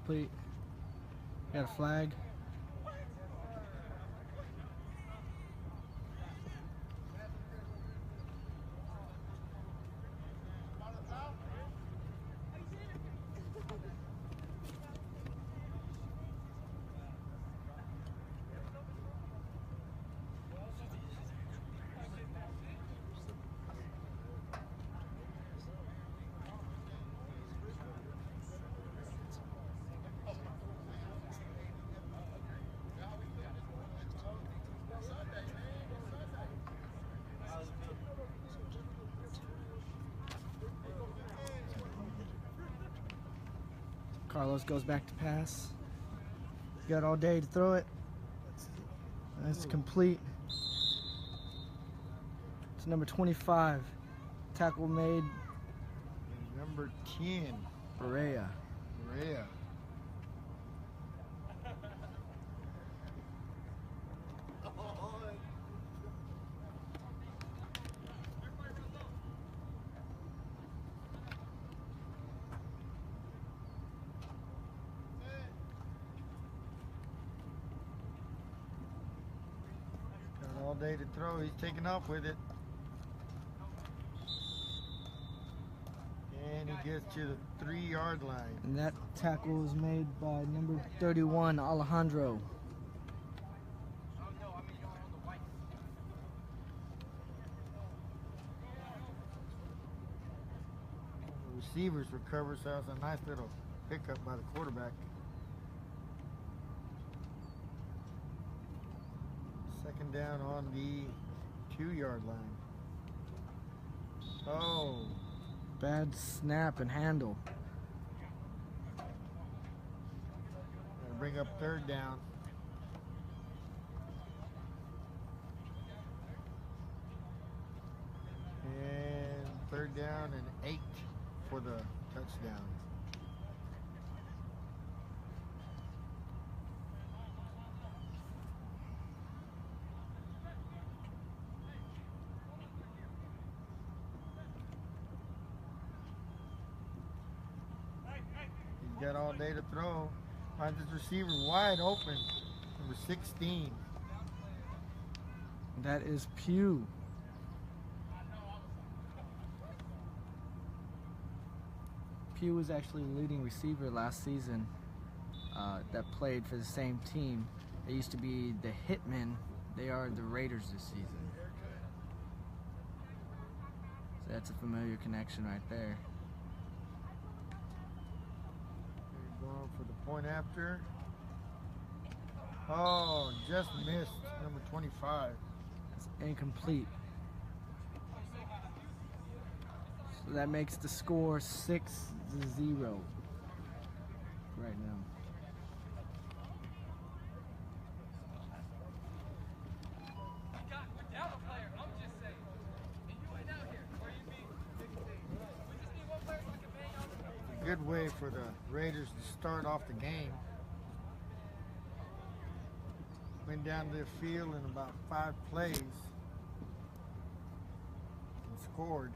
incomplete. Got a flag. Carlos goes back to pass. He's got all day to throw it. That's complete. It's number 25. Tackle made. Number 10. Berea. All day to throw. He's taking off with it. And he gets to the 3-yard line. And that tackle was made by number 31, Alejandro. The receivers recover, so that's a nice little pickup by the quarterback. Second down on the 2-yard line. Oh. Bad snap and handle. Gotta bring up 3rd down. And 3rd down and 8 for the touchdown. Got all day to throw. Finds this receiver wide open. Number 16. That is Pugh. Pugh was actually the leading receiver last season that played for the same team. They used to be the Hitmen. They are the Raiders this season. So that's a familiar connection right there. Going for the point after. Oh, just missed. Number 25. It's incomplete. So that makes the score 6-0 right now. Good way for the Raiders to start off the game. Went down the field in about 5 plays and scored.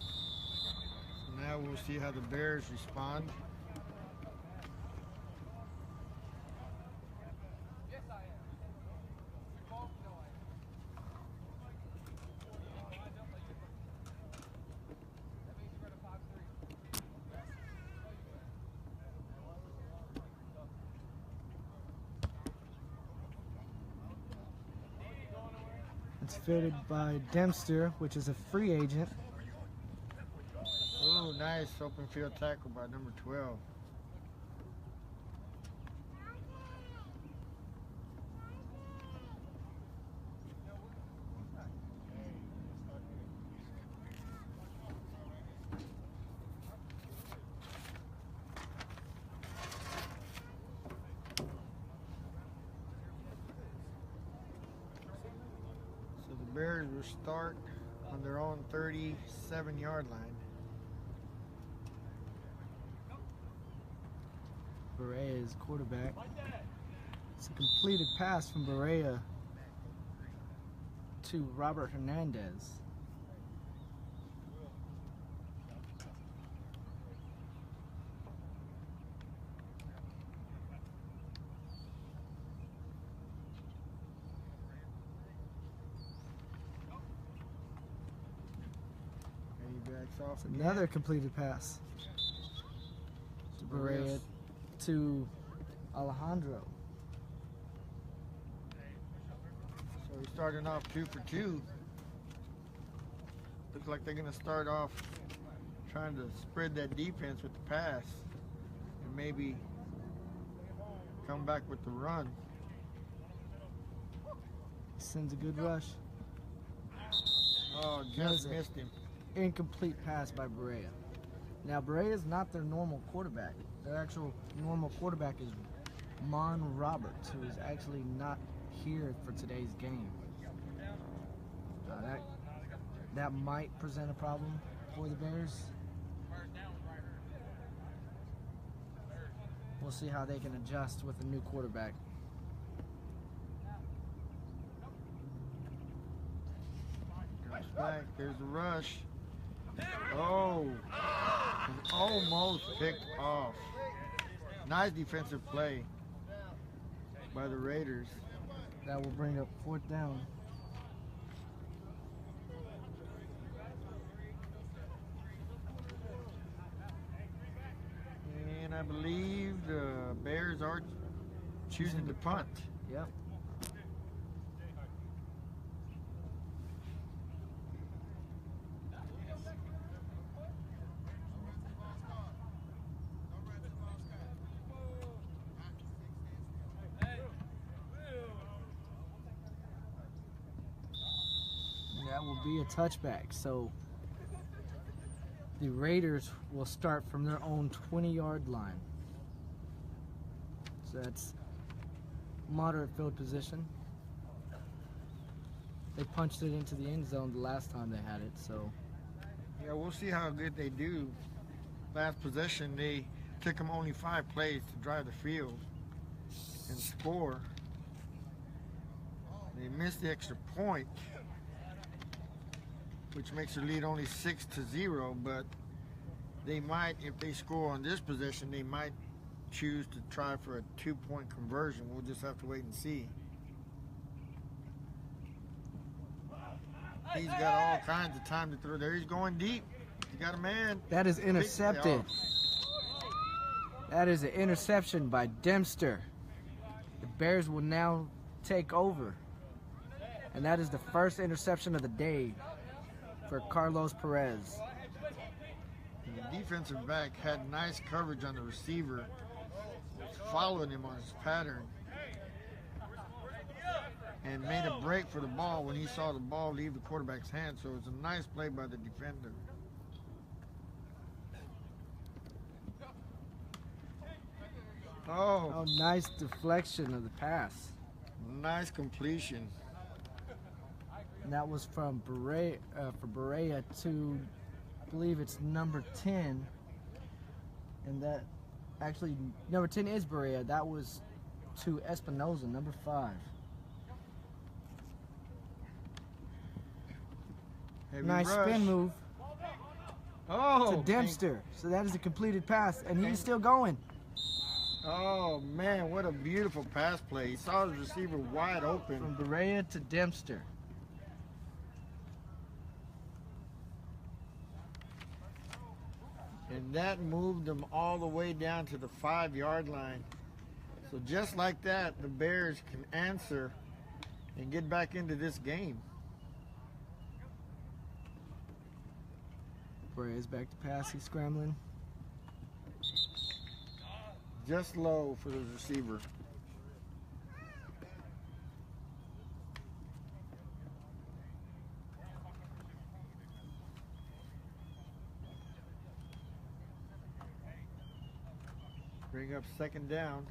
So now we'll see how the Bears respond. It's fielded by Dempster, which is a free agent. Oh, nice open field tackle by number 12. Bears will start on their own 37-yard line. Berea is quarterback. It's a completed pass from Berea to Robert Hernandez. Off Another completed pass to Berea to Alejandro. So he's starting off 2 for 2. Looks like they're going to start off trying to spread that defense with the pass and maybe come back with the run. Sends a good rush. Oh, just missed him. Incomplete pass by Berea. Now Berea is not their normal quarterback. Their actual normal quarterback is Mon Roberts, who is actually not here for today's game. That might present a problem for the Bears. We'll see how they can adjust with a new quarterback. Back. There's the rush. Oh, he's almost picked off. Nice defensive play by the Raiders. That will bring up 4th down. And I believe the Bears are choosing to punt. Yep. That will be a touchback. So the Raiders will start from their own 20-yard line. So that's moderate field position. They punched it into the end zone the last time they had it, so. Yeah, we'll see how good they do. Last possession, they took them only 5 plays to drive the field and score. They missed the extra point, which makes their lead only 6-0, but they might, if they score on this possession, they might choose to try for a 2-point conversion. We'll just have to wait and see. He's got all kinds of time to throw there. He's going deep. He got a man. That is intercepted. That is an interception by Dempster. The Bears will now take over. And that is the first interception of the day for Carlos Perez. The defensive back had nice coverage on the receiver, following him on his pattern, and made a break for the ball when he saw the ball leave the quarterback's hand. So it's a nice play by the defender. Oh, Nice deflection of the pass. Nice completion. And that was from Berea, for Berea to, I believe it's number 10. And that, actually, number 10 is Berea. That was to Espinoza, number 5. Heavy Nice rush. spin move Oh, to Dempster. So that is a completed pass, and he's still going. Oh, man, what a beautiful pass play. He saw his receiver wide open. From Berea to Dempster. And that moved them all the way down to the 5-yard line. So just like that, the Bears can answer and get back into this game. Berea's back to pass. He's scrambling. Just low for the receiver. Bring up 2nd down.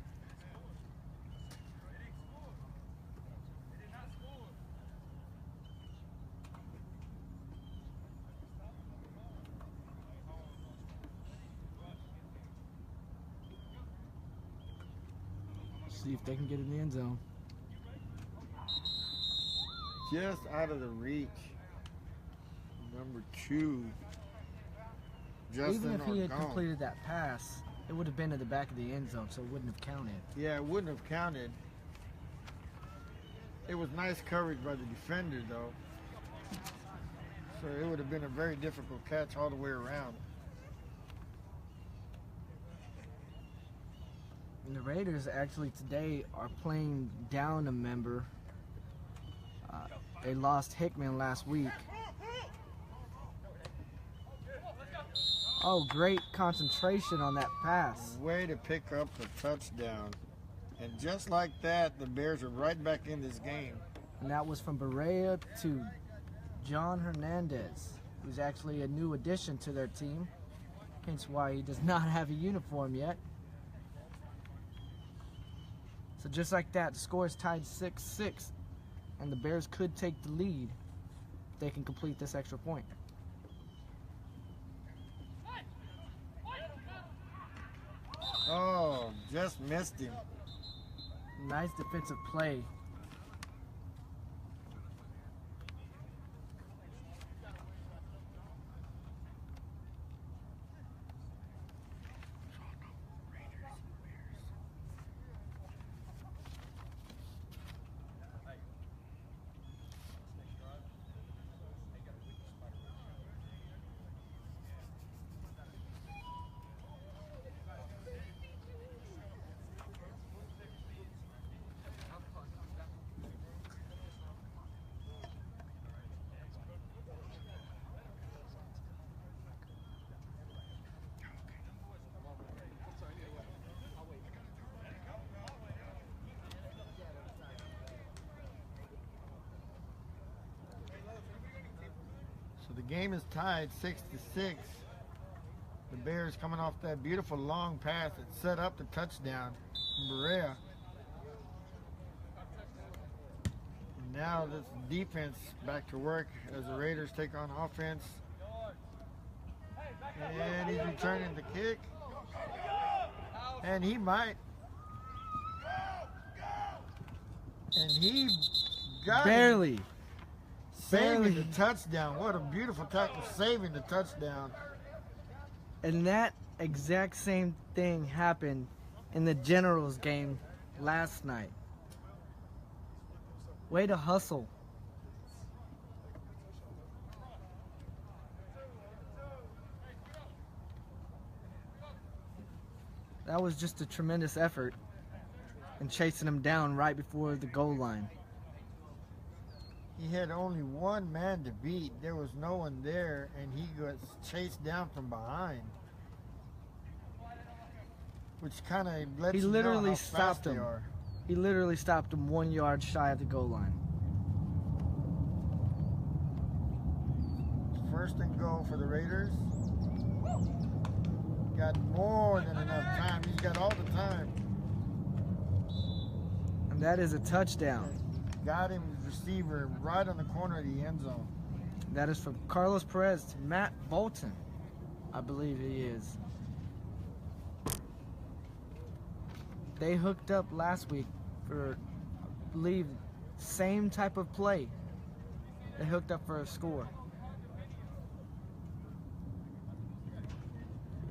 See if they can get in the end zone. just out of the reach. Number 2. Justin Even if he had Orgone. completed that pass, it would have been to the back of the end zone, so it wouldn't have counted. Yeah, it wouldn't have counted. It was nice coverage by the defender, though. So it would have been a very difficult catch all the way around. And the Raiders actually today are playing down a member. They lost Hickman last week. Oh, great concentration on that pass. Way to pick up the touchdown. And just like that, the Bears are right back in this game. And that was from Berea to John Hernandez, who's actually a new addition to their team. Hence why he does not have a uniform yet. So just like that, the score is tied 6-6. And the Bears could take the lead if they can complete this extra point. Oh, just missed him. Nice defensive play. So the game is tied 6-6. The Bears coming off that beautiful long pass that set up the touchdown from Berea. Now this defense back to work as the Raiders take on offense. And he's returning the kick. And he might. And he got Barely. it. Saving the touchdown. What a beautiful tackle, saving the touchdown. And that exact same thing happened in the Generals game last night. Way to hustle. That was just a tremendous effort in chasing him down right before the goal line. He had only one man to beat. There was no one there, and he was chased down from behind. Which kind of lets He you know literally how stopped fast they him. are. He literally stopped him 1 yard shy of the goal line. First and goal for the Raiders. Got more than enough time. He's got all the time. And that is a touchdown. Got him, receiver, right on the corner of the end zone. That is from Carlos Perez to Matt Bolton. I believe he is. They hooked up last week for, I believe, same type of play. They hooked up for a score.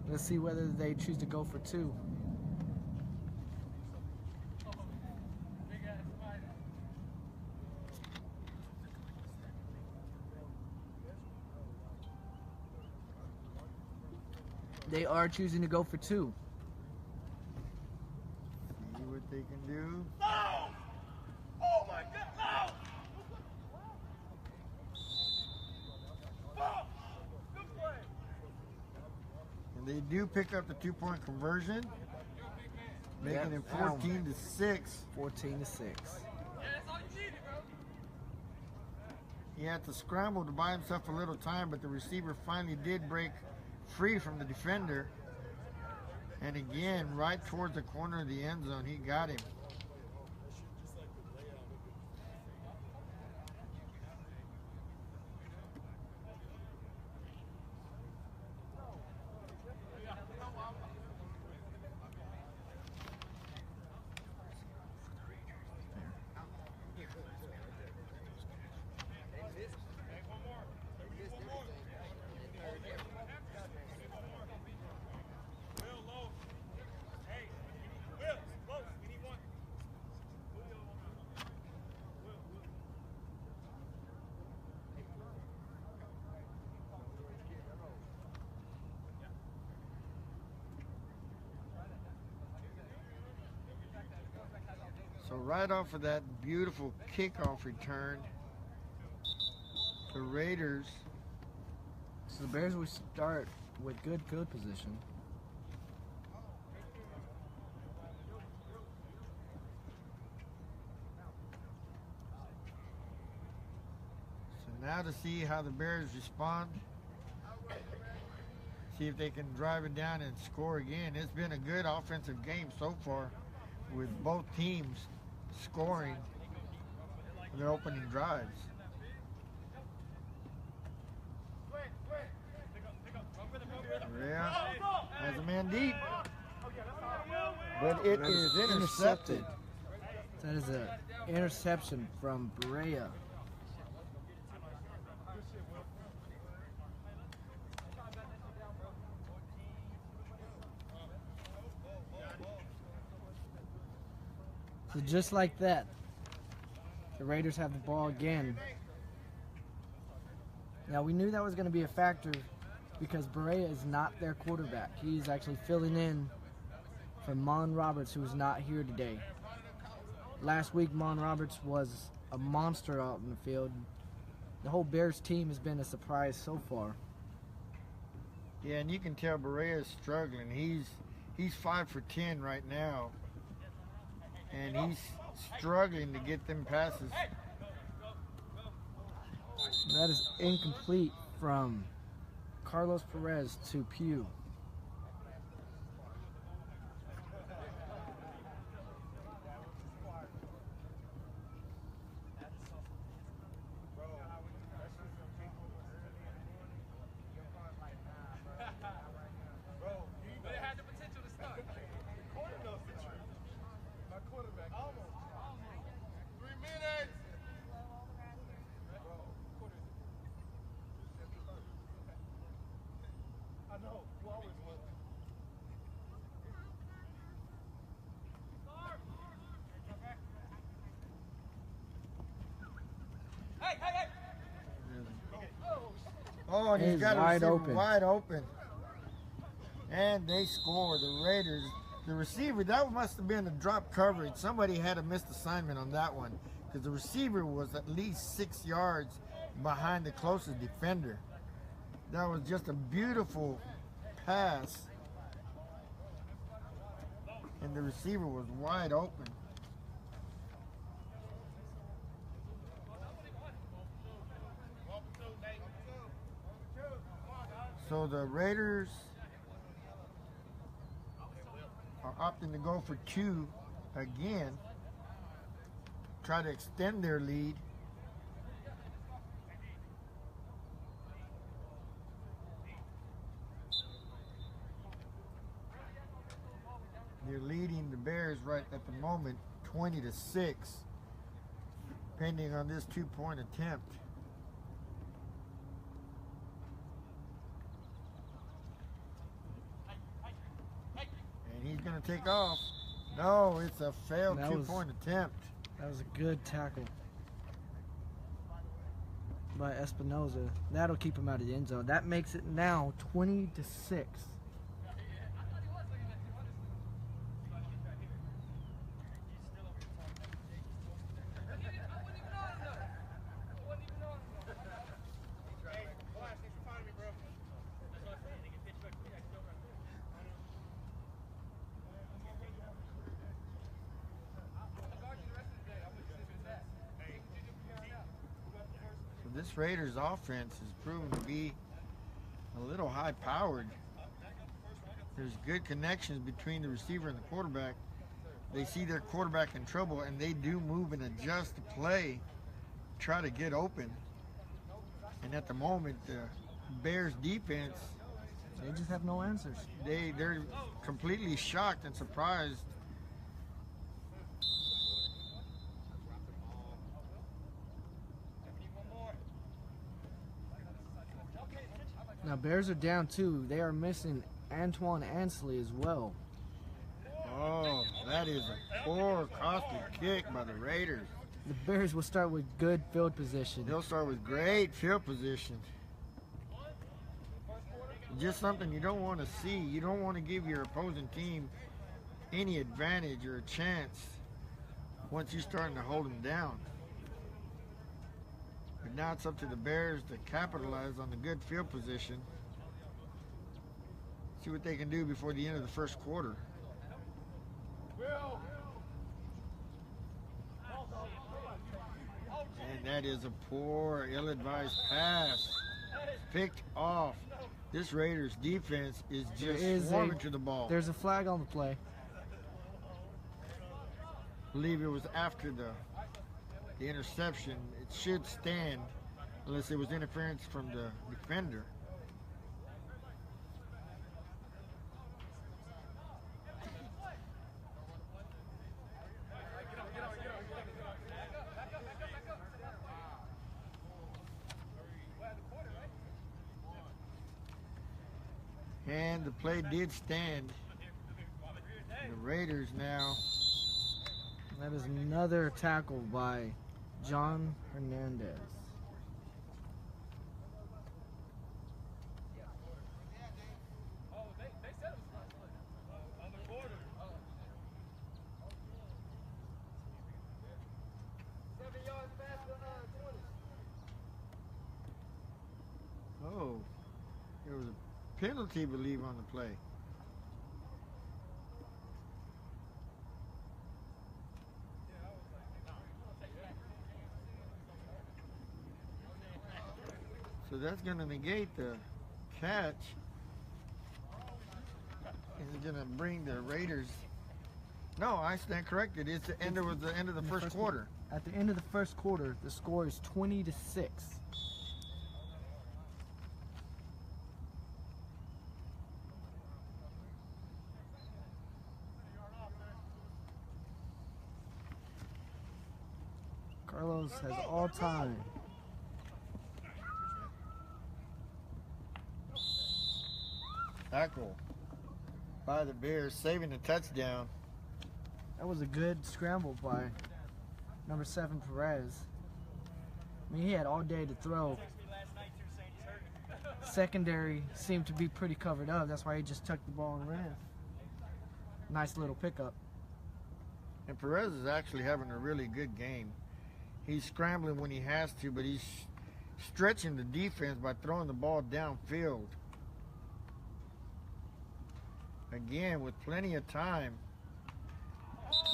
Let's see whether they choose to go for two. They are choosing to go for two. See what they can do. No! Oh my God, no! Good play. And they do pick up the 2-point conversion, making it 14-6. 14-6. He had to scramble to buy himself a little time, but the receiver finally did break free from the defender. And again, right towards the corner of the end zone, he got him. So right off of that beautiful kickoff return, the Raiders. So the Bears will start with good field position. So now to see how the Bears respond. See if they can drive it down and score again. It's been a good offensive game so far with both teams scoring their opening drives. Yeah, has a man deep, but it is intercepted. That is an interception from Berea. So just like that, the Raiders have the ball again. Now we knew that was going to be a factor because Berea is not their quarterback. He's actually filling in for Mon Roberts, who is not here today. Last week, Mon Roberts was a monster out in the field. The whole Bears team has been a surprise so far. Yeah, and you can tell Berea is struggling. He's 5 for 10 right now, and he's struggling to get them passes. That is incomplete from Carlos Perez to Pugh. Oh, and he's He's got a wide receiver open. wide open. And they score. The Raiders, the receiver, that must have been a drop coverage. Somebody had a missed assignment on that one because the receiver was at least 6 yards behind the closest defender. That was just a beautiful pass. And the receiver was wide open. So the Raiders are opting to go for 2 again, try to extend their lead. They're leading the Bears right at the moment 20-6, pending on this 2-point attempt. He's going to take off. No, it's a failed 2-point attempt. That was a good tackle by Espinoza. That'll keep him out of the end zone. That makes it now 20-6. This Raiders offense has proven to be a little high-powered. There's good connections between the receiver and the quarterback. They see their quarterback in trouble, and they do move and adjust the play, try to get open. And at the moment, the Bears defense, they just have no answers. They're completely shocked and surprised. Now Bears are down 2. They are missing Antoine Ansley as well. Oh, that is a poor, costly kick by the Raiders. The Bears will start with good field position. They'll start with great field position. Just something you don't want to see. You don't want to give your opposing team any advantage or a chance once you're starting to hold them down. But now it's up to the Bears to capitalize on the good field position. See what they can do before the end of the first quarter. And that is a poor, ill-advised pass. Picked off. This Raiders defense is just swarming to the ball. There's a flag on the play. I believe it was after the interception. It should stand unless it was interference from the defender. And the play did stand. The Raiders now. That is another tackle by John Hernandez. Oh, there was a penalty, I believe, on the play. So that's going to negate the catch. And it's going to bring the Raiders. No, I stand corrected. It's the end of the first quarter. At the end of the first quarter, the score is 20-6. Carlos has all time. Tackle by the Bears, saving the touchdown. That was a good scramble by number 7 Perez. I mean, he had all day to throw. Secondary seemed to be pretty covered up. That's why he just tucked the ball and ran. Nice little pickup. And Perez is actually having a really good game. He's scrambling when he has to, but he's stretching the defense by throwing the ball downfield. Again, with plenty of time.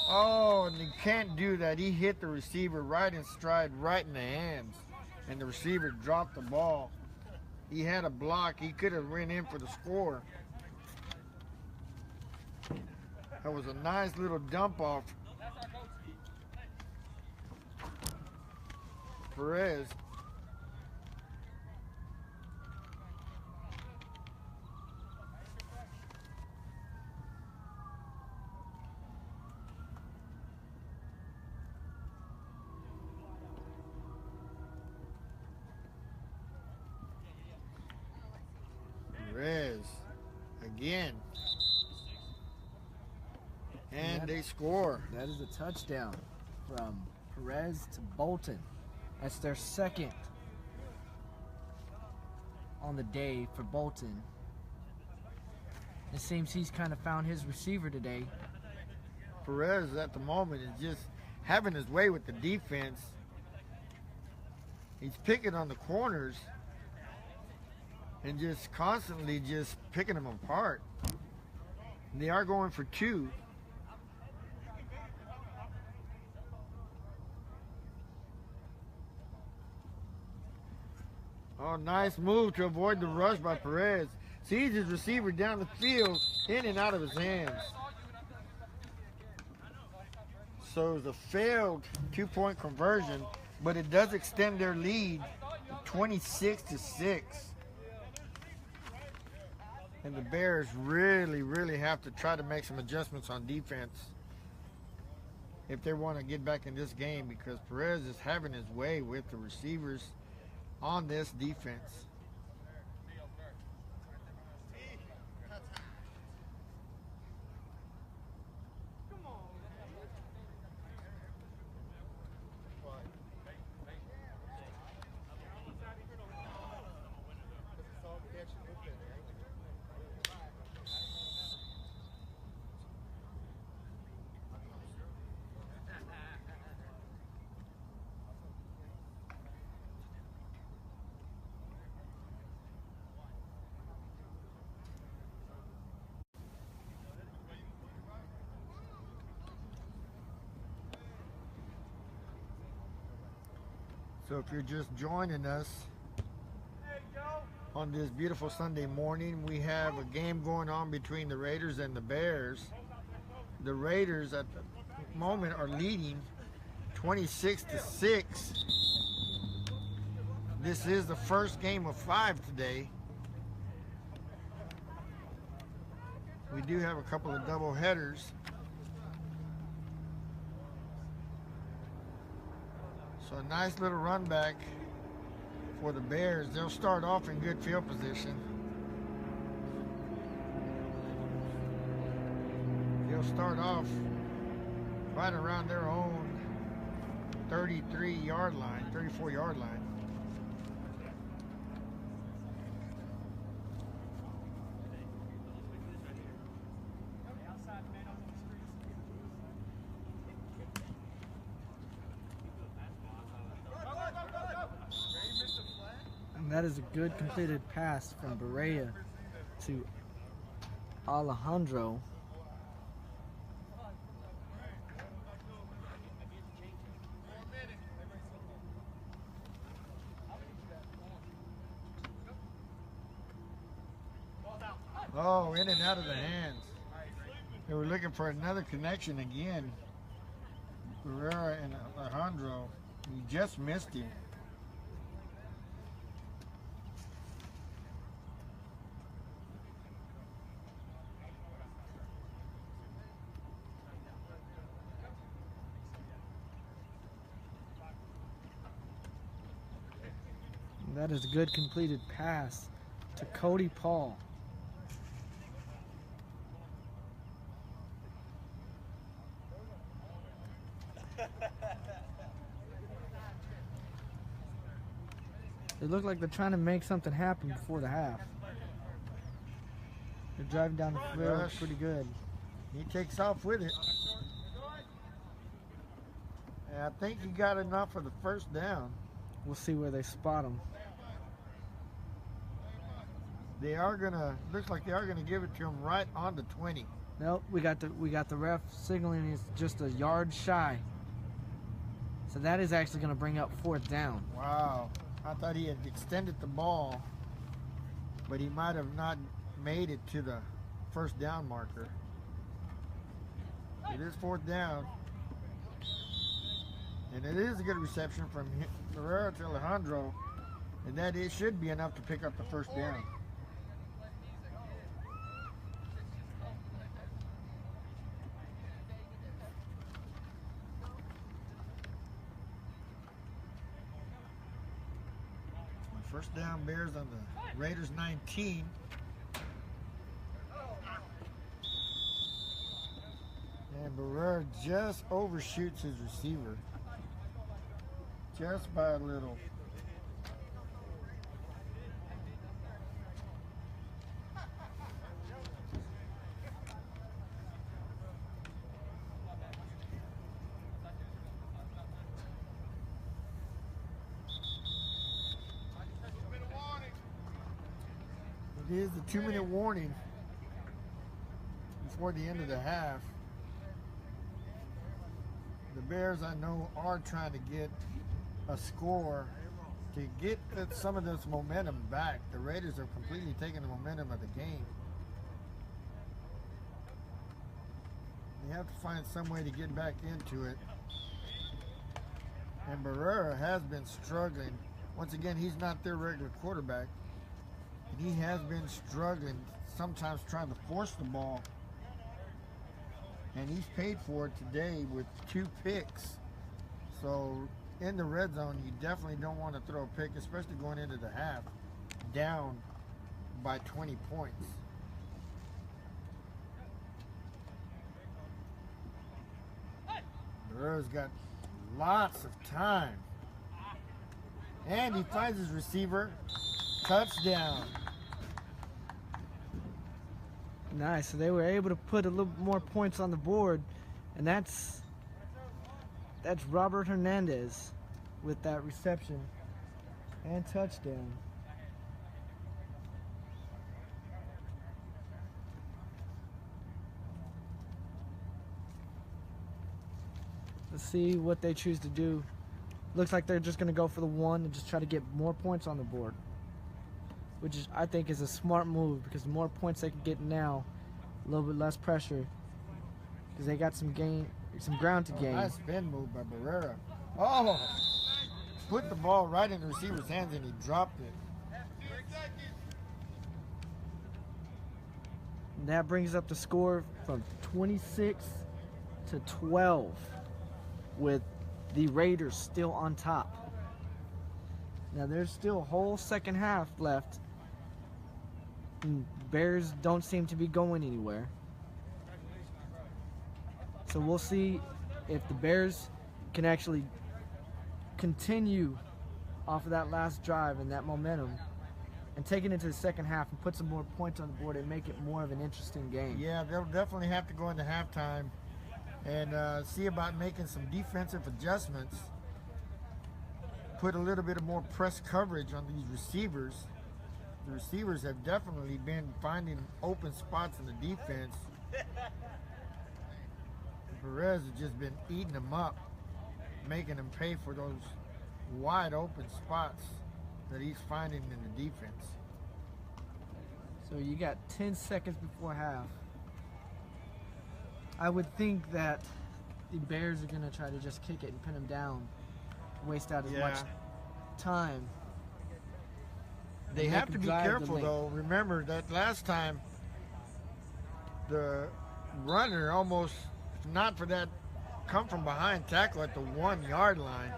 Oh, and he can't do that. He hit the receiver right in stride, right in the hands. And the receiver dropped the ball. He had a block. He could have ran in for the score. That was a nice little dump off. Perez. Perez again. And they score. That is a touchdown from Perez to Bolton. That's their second on the day for Bolton. It seems he's kind of found his receiver today. Perez at the moment is just having his way with the defense. He's picking on the corners and just constantly just picking them apart. And they are going for 2. Oh, nice move to avoid the rush by Perez. Sees his receiver down the field, in and out of his hands. So it's a failed 2-point conversion, but it does extend their lead 26-6. And the Bears really, really have to try to make some adjustments on defense if they want to get back in this game, because Perez is having his way with the receivers on this defense. So if you're just joining us on this beautiful Sunday morning, we have a game going on between the Raiders and the Bears. The Raiders at the moment are leading 26-6. This is the first game of 5 today. We do have a couple of double headers. So a nice little run back for the Bears. They'll start off in good field position. They'll start off right around their own 33-yard line, 34-yard line. That is a good completed pass from Berea to Alejandro. Oh, in and out of the hands. They were looking for another connection again. Barrera and Alejandro. He just missed him. That is a good completed pass to Cody Paul. They look like they're trying to make something happen before the half. They're driving down the field Gosh. pretty good. He takes off with it. And I think he got enough for the first down. We'll see where they spot him. They are gonna, looks like they are gonna give it to him right on the 20. Nope, we got the ref signaling he's just a yard shy. So that is actually going to bring up 4th down. Wow. I thought he had extended the ball, but he might have not made it to the first down marker. It is 4th down. And it is a good reception from Barrera to Alejandro. And that it should be enough to pick up the first down. First down, Bears on the Raiders 19. And Barrera just overshoots his receiver. Just by a little. It is the 2-minute warning before the end of the half. The Bears, I know, are trying to get a score to get some of this momentum back. The Raiders are completely taking the momentum of the game. They have to find some way to get back into it. And Barrera has been struggling. Once again, he's not their regular quarterback. He has been struggling, sometimes trying to force the ball. And he's paid for it today with 2 picks. So in the red zone, you definitely don't want to throw a pick, especially going into the half, down by 20 points. Barrera's got lots of time. And he finds his receiver. Touchdown. Nice. So they were able to put a little more points on the board, and that's Robert Hernandez with that reception and touchdown. Let's see what they choose to do Looks like they're just going to go for the one and just try to get more points on the board, which is, I think, is a smart move, because the more points they can get now, a little bit less pressure, because they got some ground to gain. Nice spin move by Barrera. Oh, put the ball right in the receiver's hands and he dropped it. And that brings up the score from 26 to 12, with the Raiders still on top. Now there's still a whole second half left, and Bears don't seem to be going anywhere. So we'll see if the Bears can actually continue off of that last drive and that momentum and take it into the second half and put some more points on the board and make it more of an interesting game. Yeah, they'll definitely have to go into halftime and see about making some defensive adjustments. Put a little bit of more press coverage on these receivers. The receivers have definitely been finding open spots in the defense. Perez has just been eating them up, making them pay for those wide open spots that he's finding in the defense. So you got 10 seconds before half. I would think that the Bears are going to try to just kick it and pin them down, waste out as much time. They have to be careful, though. Remember that last time the runner almost, if not for that come from behind tackle at the 1 yard line.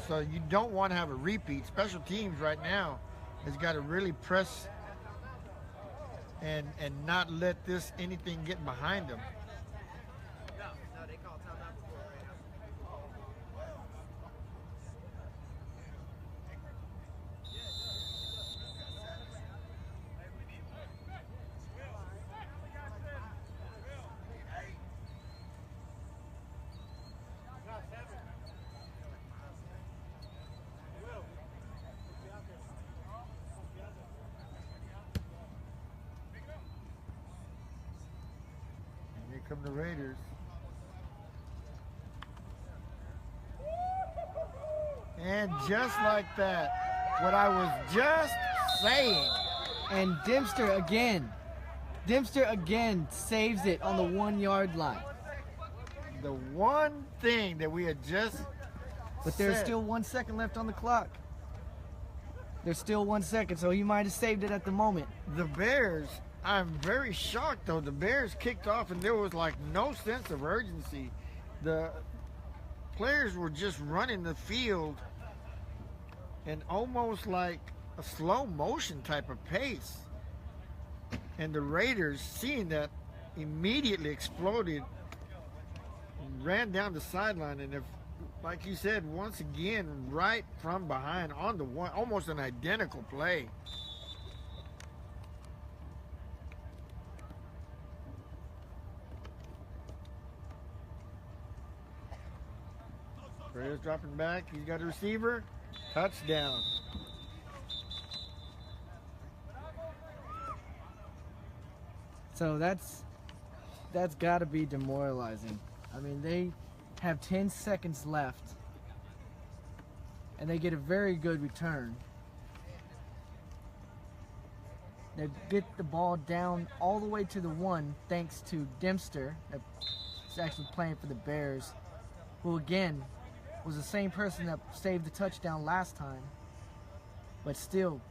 So you don't want to have a repeat. Special teams right now has got to really press and not let anything get behind them. Here come the Raiders. And just like that, what I was just saying. And Dempster again saves it on the 1 yard line. The one thing that we had just But there's said. still 1 second left on the clock. There's still 1 second, so he might have saved it at the moment. The Bears, I'm very shocked though. The Bears kicked off and there was like no sense of urgency. The players were just running the field in almost like a slow motion type of pace. And the Raiders, seeing that, immediately exploded and ran down the sideline. And if, like you said, once again, right from behind on the one, almost an identical play. Perez dropping back. He's got a receiver. Touchdown. So that's got to be demoralizing. I mean, they have 10 seconds left, and they get a very good return. They get the ball down all the way to the 1, thanks to Dempster, that's actually playing for the Bears, who again was the same person that saved the touchdown last time, but still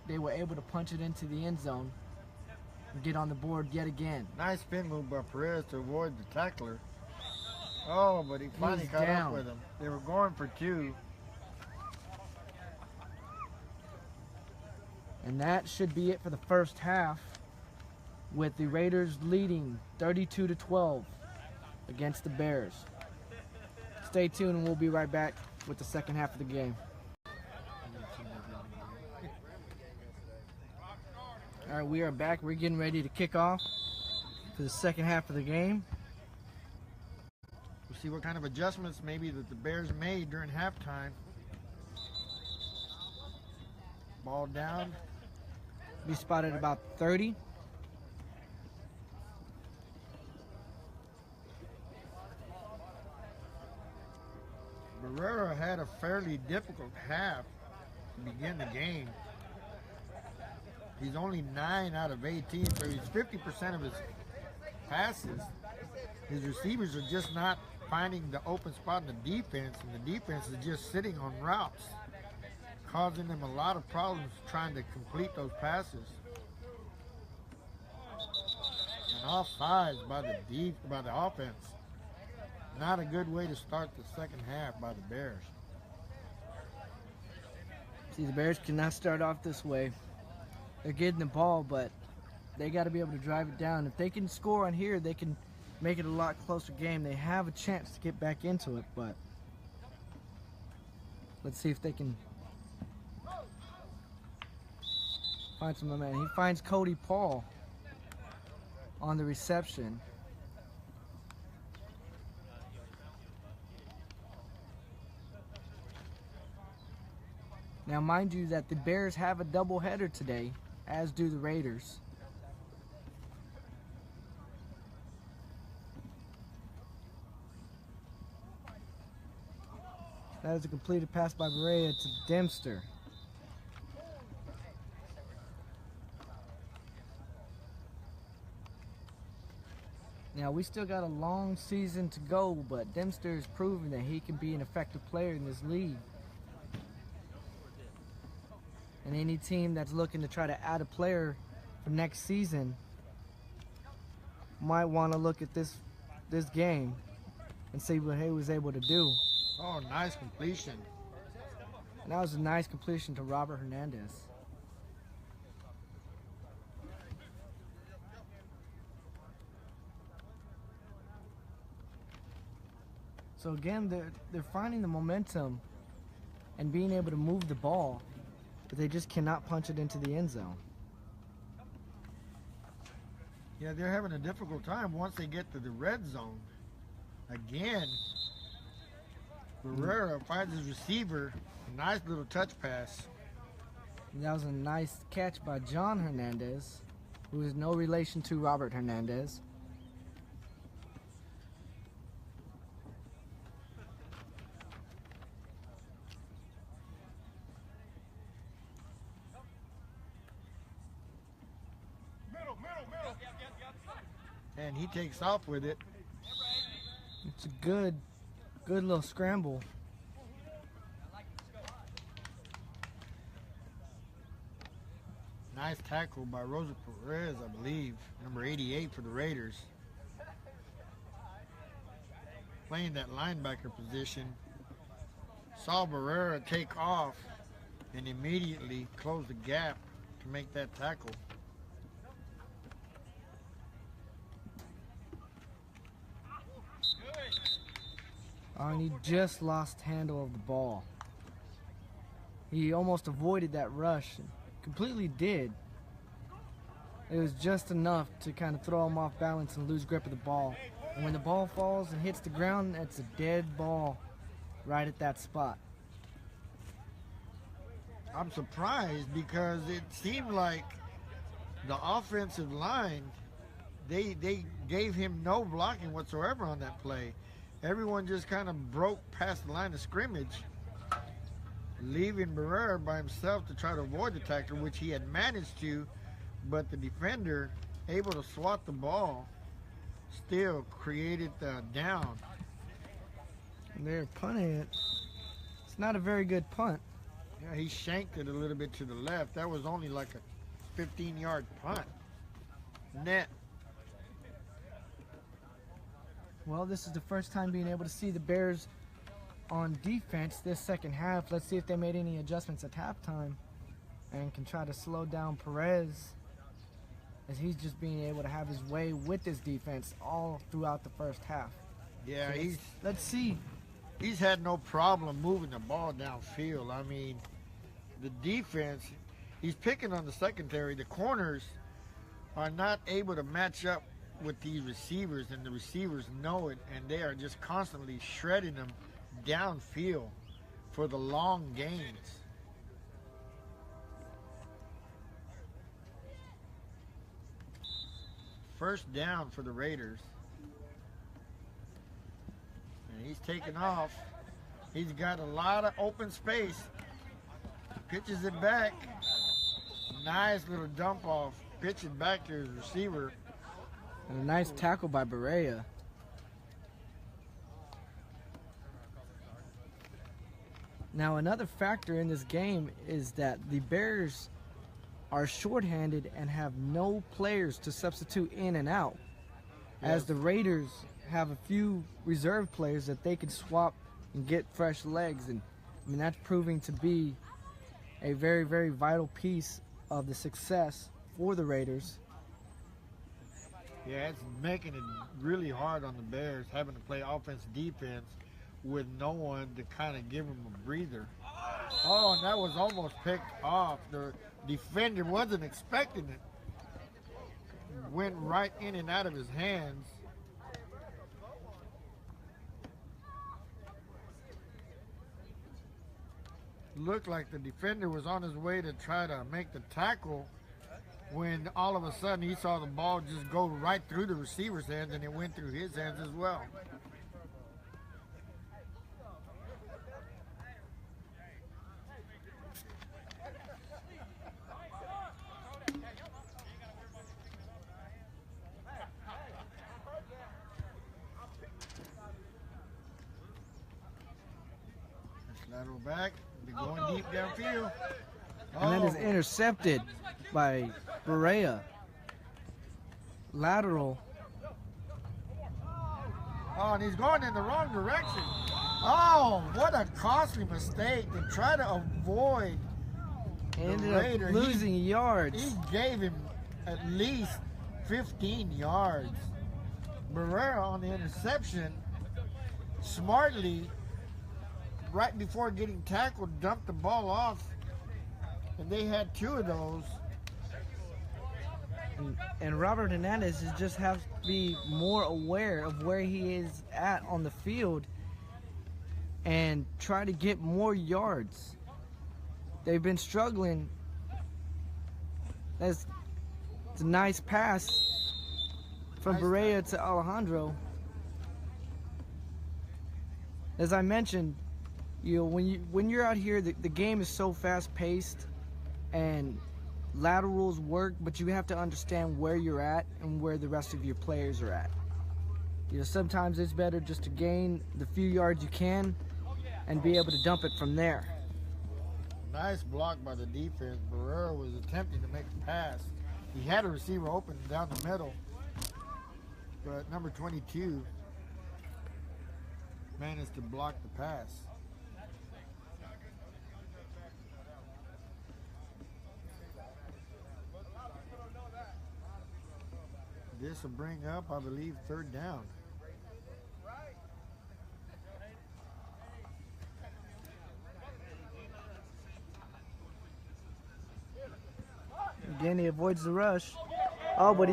they were able to punch it into the end zone and get on the board yet again. Nice spin move by Perez to avoid the tackler. Oh, but he finally He's caught down. up with him. They were going for 2. And that should be it for the first half, with the Raiders leading 32-12 against the Bears. Stay tuned and we'll be right back with the second half of the game. All right, we are back. We're getting ready to kick off for the second half of the game. We'll see what kind of adjustments maybe that the Bears made during halftime. Ball down. We spotted about 30. Barrera had a fairly difficult half to begin the game. He's only 9 out of 18, so he's 50% of his passes. His receivers are just not finding the open spot in the defense, and the defense is just sitting on routes, causing them a lot of problems trying to complete those passes. And offsides by the offense. Not a good way to start the second half by the Bears. See, the Bears cannot start off this way. They're getting the ball, but they got to be able to drive it down. If they can score on here, they can make it a lot closer game. They have a chance to get back into it, but let's see if they can find some momentum. He finds Cody Paul on the reception. Now, mind you that the Bears have a doubleheader today, as do the Raiders. That is a completed pass by Berea to Dempster. Now, we still got a long season to go, but Dempster has proven that he can be an effective player in this league. And any team that's looking to try to add a player for next season might want to look at this game and see what he was able to do. Oh, nice completion. And that was a nice completion to Robert Hernandez. So again, they're finding the momentum and being able to move the ball, but they just cannot punch it into the end zone. Yeah, they're having a difficult time once they get to the red zone. Again, Barrera finds his receiver, a nice little touch pass. And that was a nice catch by John Hernandez, who is no relation to Robert Hernandez. And he takes off with it. It's a good little scramble. Nice tackle by Rosa Perez, I believe, number 88 for the Raiders. Playing that linebacker position. Saw Barrera take off and immediately close the gap to make that tackle. And he just lost handle of the ball. He almost avoided that rush. Completely did. It was just enough to kind of throw him off balance and lose grip of the ball. And when the ball falls and hits the ground, it's a dead ball right at that spot. I'm surprised because it seemed like the offensive line, they gave him no blocking whatsoever on that play. Everyone just kind of broke past the line of scrimmage, leaving Barrera by himself to try to avoid the tackle, which he had managed to, but the defender, able to swat the ball, still created the down. And they're punting it. It's not a very good punt. Yeah, he shanked it a little bit to the left. That was only like a 15-yard punt. Net. Well, this is the first time being able to see the Bears on defense this second half. Let's see if they made any adjustments at halftime and can try to slow down Perez, as he's just being able to have his way with this defense all throughout the first half. Yeah, So let's see. He's had no problem moving the ball downfield. I mean, the defense, he's picking on the secondary. The corners are not able to match up with these receivers, and the receivers know it, and they are just constantly shredding them downfield for the long gains. First down for the Raiders. And he's taken off He's got a lot of open space. Pitches it back. Nice little dump off. Pitch it back to his receiver. And a nice tackle by Berea. Now, another factor in this game is that the Bears are shorthanded and have no players to substitute in and out. As the Raiders have a few reserve players that they can swap and get fresh legs. And I mean, that's proving to be a very, very vital piece of the success for the Raiders. Yeah, it's making it really hard on the Bears, having to play offense, defense with no one to kind of give them a breather. Oh, and that was almost picked off. The defender wasn't expecting it. Went right in and out of his hands. Looked like the defender was on his way to try to make the tackle when all of a sudden he saw the ball just go right through the receiver's hands, and it went through his hands as well. Lateral back, be going deep downfield. And that is intercepted by Berea. Lateral. Oh, and he's going in the wrong direction. Oh, what a costly mistake to try to avoid Ended the Raider. up losing yards. He gave him at least 15 yards. Barrera on the interception, smartly, right before getting tackled, dumped the ball off, and they had two of those. And Robert Hernandez just has to be more aware of where he is at on the field and try to get more yards. They've been struggling. It's a nice pass from Nice Berea to Alejandro. As I mentioned, you know, when you're out here, the game is so fast-paced and laterals work, but you have to understand where you're at and where the rest of your players are at. You know, sometimes it's better just to gain the few yards you can and be able to dump it from there. Nice block by the defense. Barrera was attempting to make the pass. He had a receiver open down the middle, but number 22 managed to block the pass. This will bring up, I believe, third down. Again, he avoids the rush. Oh, but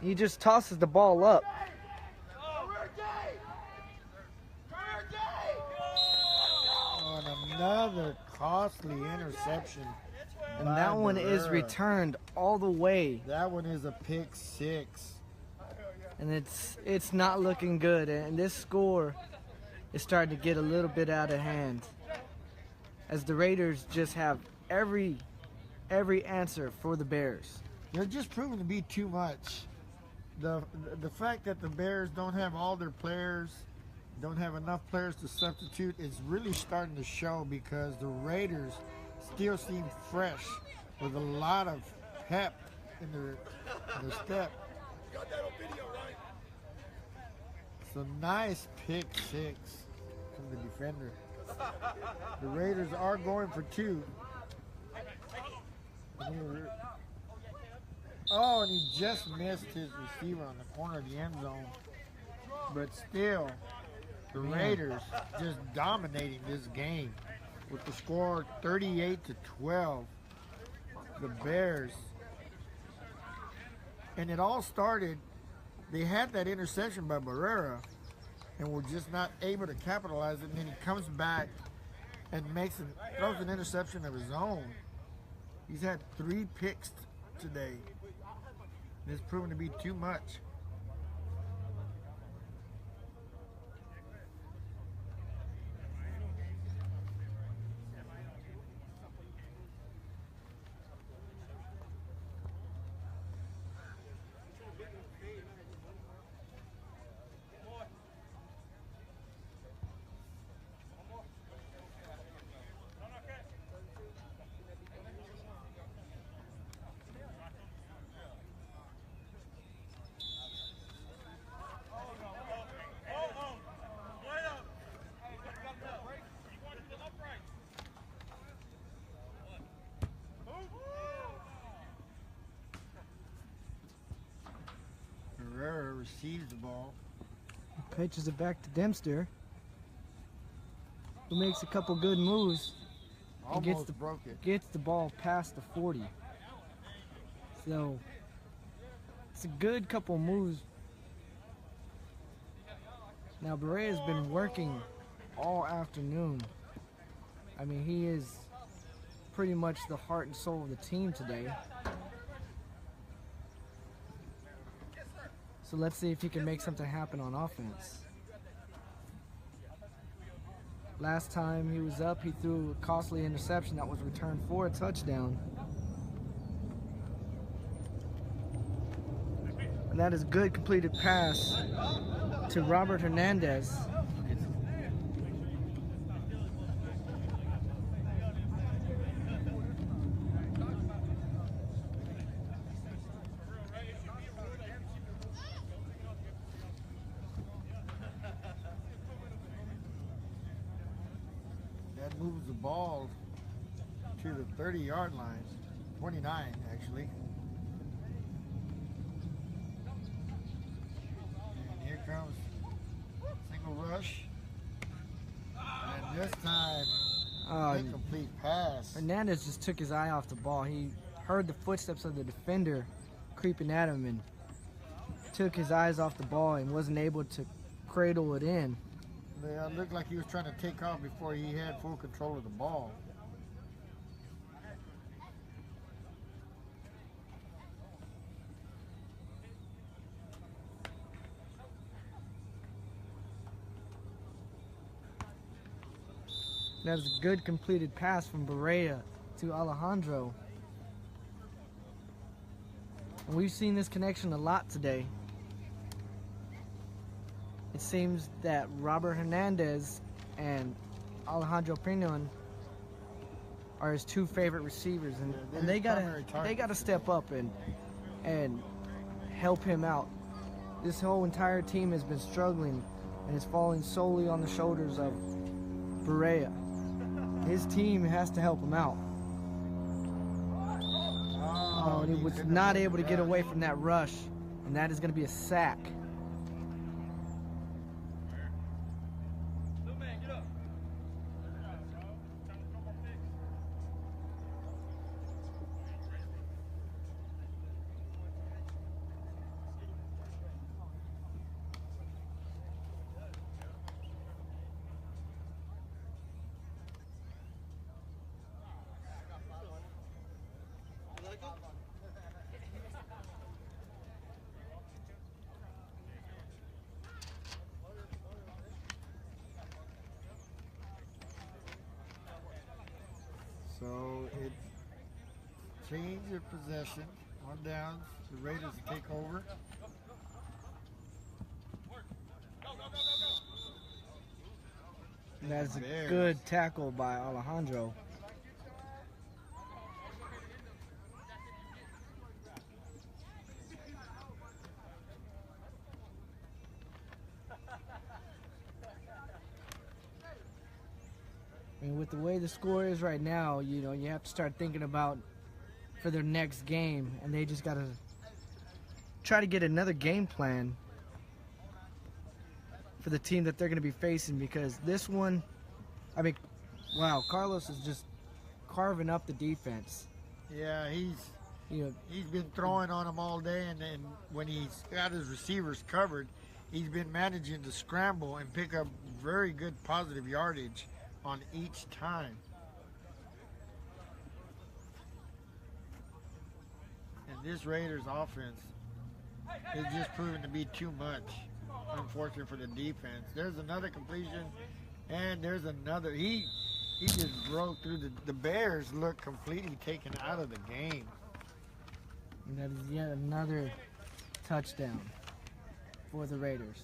he just tosses the ball up. On another costly interception. And by that one is Barrera. returned all the way. That one is a pick six. And it's not looking good. And this score is starting to get a little bit out of hand, as the Raiders just have every answer for the Bears. They're just proving to be too much. The fact that the Bears don't have all their players, don't have enough players to substitute, is really starting to show, because the Raiders still seem fresh with a lot of pep in their step. So nice pick six from the defender. The Raiders are going for two. Oh, and he just missed his receiver on the corner of the end zone. But still, the Raiders just dominating this game with the score 38-12. The Bears. And it all started, they had that interception by Barrera and were just not able to capitalize it. And then he comes back and throws an interception of his own. He's had 3 picks today. And it's proven to be too much. receives the ball. Pitches it back to Dempster, who makes a couple good moves. And Almost broke it. Gets the ball past the 40. So it's a good couple moves. Now Berea's been working all afternoon. I mean, he is pretty much the heart and soul of the team today. So let's see if he can make something happen on offense. Last time he was up, he threw a costly interception that was returned for a touchdown. And that is good completed pass to Robert Hernandez. That moves the ball to the 30-yard line. 29, actually. And here comes single rush. And this time, incomplete pass. Hernandez just took his eye off the ball. He heard the footsteps of the defender creeping at him and took his eyes off the ball and wasn't able to cradle it in. It looked like he was trying to take off before he had full control of the ball. That was a good completed pass from Berea to Alejandro. And we've seen this connection a lot today. It seems that Robert Hernandez and Alejandro Pinon are his two favorite receivers, and they gotta step up and help him out. This whole entire team has been struggling and is falling solely on the shoulders of Berea. His team has to help him out. Oh, and he was not able to get away from that rush, and that is going to be a sack. So it changed their possession. On downs, the Raiders will take over. And that's a good tackle by Alejandro. I mean, with the way the score is right now, you know, you have to start thinking about for their next game, and they just got to try to get another game plan for the team that they're going to be facing, because this one, I mean, wow, Carlos is just carving up the defense. Yeah, he's been throwing on them all day, and then when he's got his receivers covered, he's been managing to scramble and pick up very good positive yardage on each time. And this Raiders offense is just proven to be too much, unfortunate for the defense. There's another completion, and there's another. He just broke through. The Bears look completely taken out of the game. And that is yet another touchdown for the Raiders.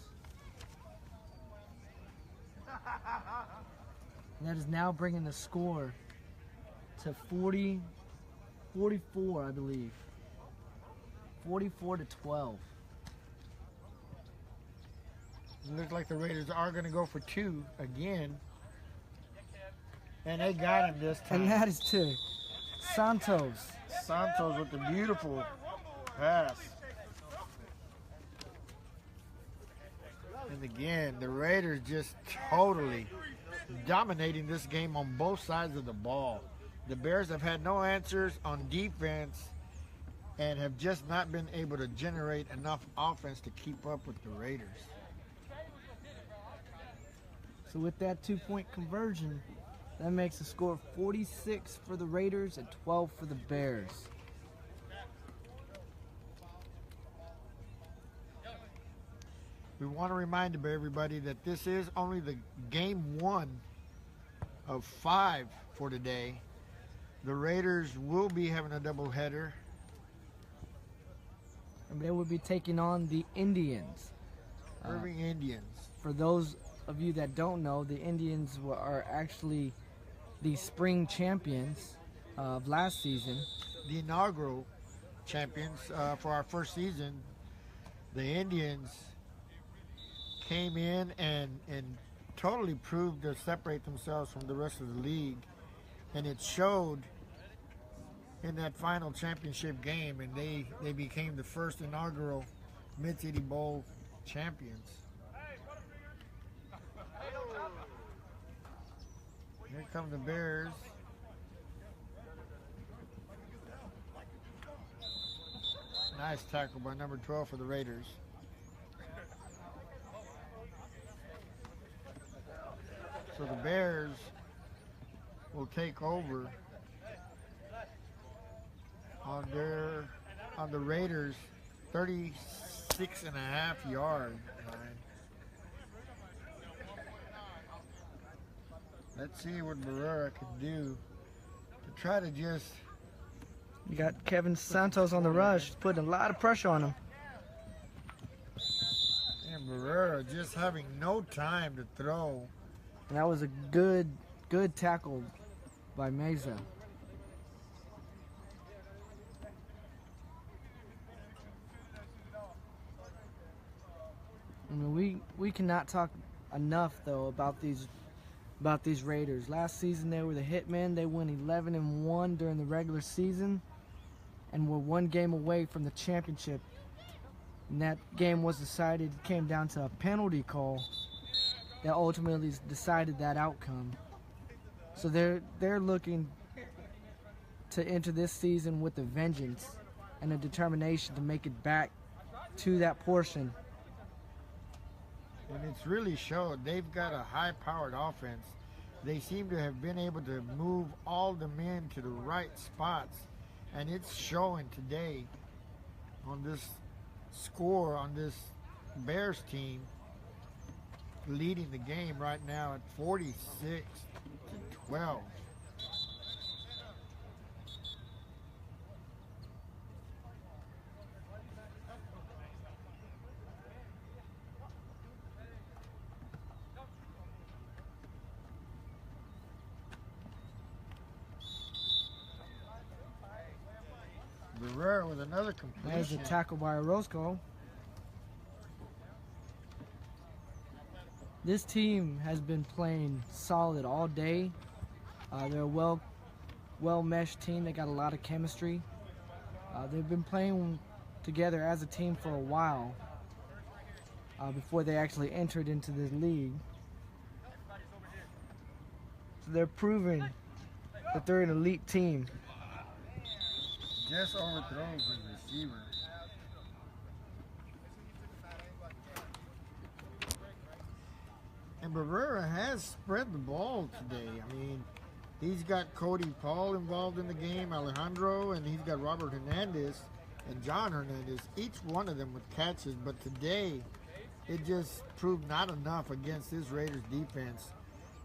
And that is now bringing the score to 44, I believe. 44-12. It looks like the Raiders are going to go for two again. And they got him this time. And that is to Santos. Santos with the beautiful pass. And again, the Raiders just totally dominating this game on both sides of the ball. The Bears have had no answers on defense and have just not been able to generate enough offense to keep up with the Raiders. So with that 2-point conversion, that makes a score of 46 for the Raiders and 12 for the Bears. We want to remind everybody that this is only the game 1 of 5 for today. The Raiders will be having a doubleheader. And they will be taking on the Indians. Irving Indians. For those of you that don't know, the Indians are actually the spring champions of last season. The inaugural champions for our first season. The Indians came in and totally proved to separate themselves from the rest of the league. And it showed in that final championship game, and they became the first inaugural Mid-City Bowl champions. Here come the Bears. Nice tackle by number 12 for the Raiders. So the Bears will take over on the Raiders 36.5-yard line. Let's see what Barrera can do to try to just... You got Kevin Santos on the rush, putting a lot of pressure on him. And Barrera just having no time to throw. And that was a good tackle by Meza. I mean, we cannot talk enough though about these Raiders. Last season they were the Hitmen. They went 11-1 during the regular season, and were one game away from the championship. And that game was decided. It came down to a penalty call that ultimately decided that outcome. So they're looking to enter this season with a vengeance and a determination to make it back to that portion. And it's really showed. They've got a high-powered offense. They seem to have been able to move all the men to the right spots, and it's showing today on this score on this Bears team, leading the game right now at 46-12. Barrera with another completion. There's a tackle by Orozco. This team has been playing solid all day. They're a well-meshed team. They got a lot of chemistry. They've been playing together as a team for a while before they actually entered into this league. So they're proving that they're an elite team. Just overthrows his receiver. And Barrera has spread the ball today. I mean, he's got Cody Paul involved in the game, Alejandro, and he's got Robert Hernandez and John Hernandez, each one of them with catches. But today, it just proved not enough against this Raiders defense.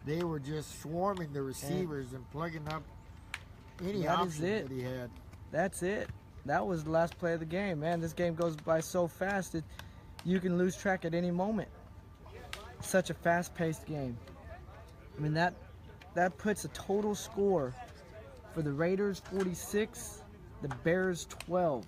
They were just swarming the receivers and plugging up any option that he had. That's it. That was the last play of the game. Man, this game goes by so fast that you can lose track at any moment. Such a fast-paced game. I mean, that puts a total score for the Raiders 46, the Bears 12.